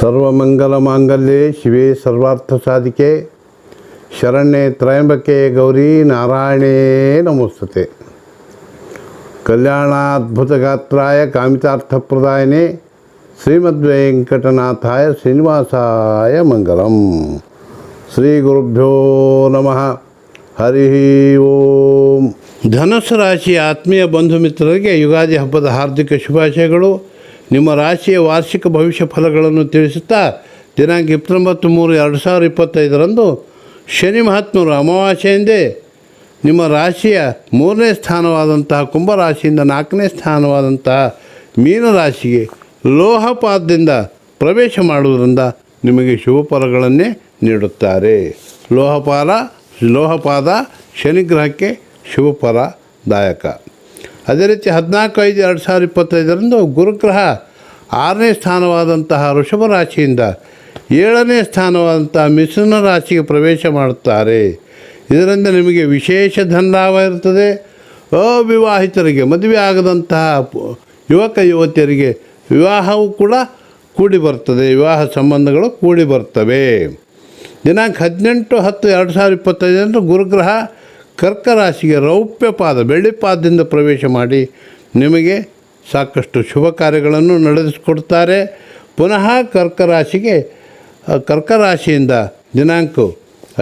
ಸರ್ವಮಂಗಲಮಾಂಗಲ್ಯೆ ಶಿವೆ ಸರ್ವಾರ್ಥಸಾಧಿಕೆ ಶರಣ್ಯೆ ತ್ರಯಂಬಕೆ ಗೌರಿ ನಾರಾಯಣೇ ನಮೋಸ್ತುತೆ. ಕಲ್ಯಾಣಾದ್ಭುತಗಾತ್ರಾಯ ಕಾಮಿತಾರ್ಥಪ್ರದಾಯನೆ ಶ್ರೀಮದ್ವೆಂಕಟನಾಥಾಯ ಶ್ರೀನಿವಾಸಾಯ ಮಂಗಲಂ. ಶ್ರೀ ಗುರುಭ್ಯೋ ನಮಃ. ಹರಿ ಓಂ. ಧನುಸ್ಸು ರಾಶಿಯ ಆತ್ಮೀಯ ಬಂಧು ಮಿತ್ರರಿಗೆ ಯುಗಾದಿ ಹಬ್ಬದ ಹಾರ್ದಿಕ ಶುಭಾಶಯಗಳು. ನಿಮ್ಮ ರಾಶಿಯ ವಾರ್ಷಿಕ ಭವಿಷ್ಯ ಫಲಗಳನ್ನು ತಿಳಿಸುತ್ತಾ ದಿನಾಂಕ 29/3/2025 ಶನಿ ಮಹಾತ್ಮರು ಅಮಾವಾಸ್ಯೆಯಿಂದೇ ನಿಮ್ಮ ರಾಶಿಯ 3ನೇ ಸ್ಥಾನವಾದಂತಹ ಕುಂಭರಾಶಿಯಿಂದ 4ನೇ ಸ್ಥಾನವಾದಂತಹ ಮೀನರಾಶಿಗೆ ಲೋಹಪಾದದಿಂದ ಪ್ರವೇಶ ಮಾಡುವುದರಿಂದ ನಿಮಗೆ ಶುಭ ಫಲಗಳನ್ನೇ ನೀಡುತ್ತಾರೆ. ಲೋಹಪಾದ ಶನಿಗ್ರಹಕ್ಕೆ ಶುಭ ಫಲದಾಯಕ. ಅದೇ ರೀತಿ 14/5/2025 ಗುರುಗ್ರಹ 6ನೇ ಸ್ಥಾನವಾದಂತಹ ವೃಷಭ ರಾಶಿಯಿಂದ 7ನೇ ಸ್ಥಾನವಾದಂತಹ ಮಿಥುನ ರಾಶಿಗೆ ಪ್ರವೇಶ ಮಾಡುತ್ತಾರೆ. ಇದರಿಂದ ನಿಮಗೆ ವಿಶೇಷ ಧನಲಾಭ ಇರುತ್ತದೆ. ಅವಿವಾಹಿತರಿಗೆ, ಮದುವೆ ಆಗದಂತಹ ಯುವಕ ಯುವತಿಯರಿಗೆ ವಿವಾಹವು ಕೂಡ ಕೂಡಿ ಬರ್ತದೆ. ವಿವಾಹ ಸಂಬಂಧಗಳು ಕೂಡಿ ಬರ್ತವೆ. ದಿನಾಂಕ 18/10/2025 ಗುರುಗ್ರಹ ಕರ್ಕ ರಾಶಿಗೆ ರೌಪ್ಯಪಾದ ಬೆಳ್ಳಿಪಾದದಿಂದ ಪ್ರವೇಶ ಮಾಡಿ ನಿಮಗೆ ಸಾಕಷ್ಟು ಶುಭ ಕಾರ್ಯಗಳನ್ನು ನಡೆಸಿಕೊಡ್ತಾರೆ. ಪುನಃ ಕರ್ಕ ರಾಶಿಯಿಂದ ದಿನಾಂಕ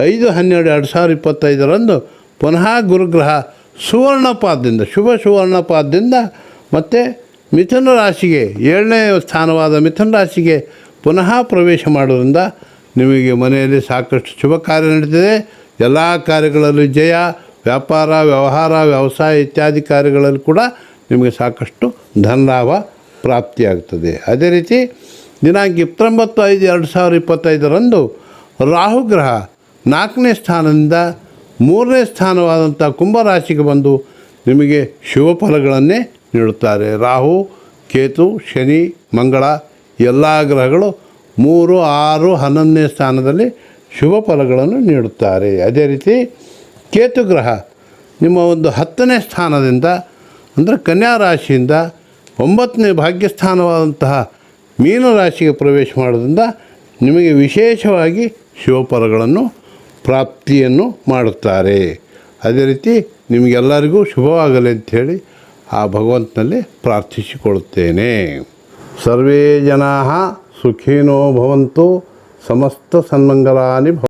5/12/2025 ಪುನಃ ಗುರುಗ್ರಹ ಸುವರ್ಣಪಾದದಿಂದ ಮತ್ತು ಮಿಥುನ ರಾಶಿಗೆ 7ನೇ ಸ್ಥಾನವಾದ ಮಿಥುನ ರಾಶಿಗೆ ಪುನಃ ಪ್ರವೇಶ ಮಾಡೋದ್ರಿಂದ ನಿಮಗೆ ಮನೆಯಲ್ಲಿ ಸಾಕಷ್ಟು ಶುಭ ಕಾರ್ಯ ನಡೀತದೆ. ಎಲ್ಲ ಕಾರ್ಯಗಳಲ್ಲಿ ಜಯ, ವ್ಯಾಪಾರ, ವ್ಯವಹಾರ, ವ್ಯವಸಾಯ ಇತ್ಯಾದಿ ಕಾರ್ಯಗಳಲ್ಲಿ ಕೂಡ ನಿಮಗೆ ಸಾಕಷ್ಟು ಧನಲಾಭ ಪ್ರಾಪ್ತಿಯಾಗುತ್ತದೆ. ಅದೇ ರೀತಿ ದಿನಾಂಕ 19/5/2025 ರಾಹುಗ್ರಹ 4ನೇ ಸ್ಥಾನದಿಂದ 3ನೇ ಸ್ಥಾನವಾದಂಥ ಕುಂಭರಾಶಿಗೆ ಬಂದು ನಿಮಗೆ ಶುಭ ಫಲಗಳನ್ನೇ ನೀಡುತ್ತಾರೆ. ರಾಹು, ಕೇತು, ಶನಿ, ಮಂಗಳ ಎಲ್ಲ ಗ್ರಹಗಳು 3, 6, 11ನೇ ಸ್ಥಾನದಲ್ಲಿ ಶುಭ ಫಲಗಳನ್ನು ನೀಡುತ್ತಾರೆ. ಅದೇ ರೀತಿ ಕೇತು ಗ್ರಹ ನಿಮ್ಮ ಒಂದು 10ನೇ ಸ್ಥಾನದಿಂದ ಅಂದರೆ ಕನ್ಯಾ ರಾಶಿಯಿಂದ 9ನೇ ಭಾಗ್ಯಸ್ಥಾನವಾದಂತಹ ಮೀನರಾಶಿಗೆ ಪ್ರವೇಶ ಮಾಡೋದ್ರಿಂದ ನಿಮಗೆ ವಿಶೇಷವಾಗಿ ಶುಭ ಫಲಗಳನ್ನು ಪ್ರಾಪ್ತಿಯನ್ನು ಮಾಡುತ್ತಾರೆ. ಅದೇ ರೀತಿ ನಿಮಗೆಲ್ಲರಿಗೂ ಶುಭವಾಗಲಿ ಅಂಥೇಳಿ ಆ ಭಗವಂತನಲ್ಲಿ ಪ್ರಾರ್ಥಿಸಿಕೊಳ್ಳುತ್ತೇನೆ. ಸರ್ವೇ ಜನಾಃ ಸುಖಿನೋ ಭವಂತು. ಸಮಸ್ತ ಸನ್ಮಂಗಲಾನಿ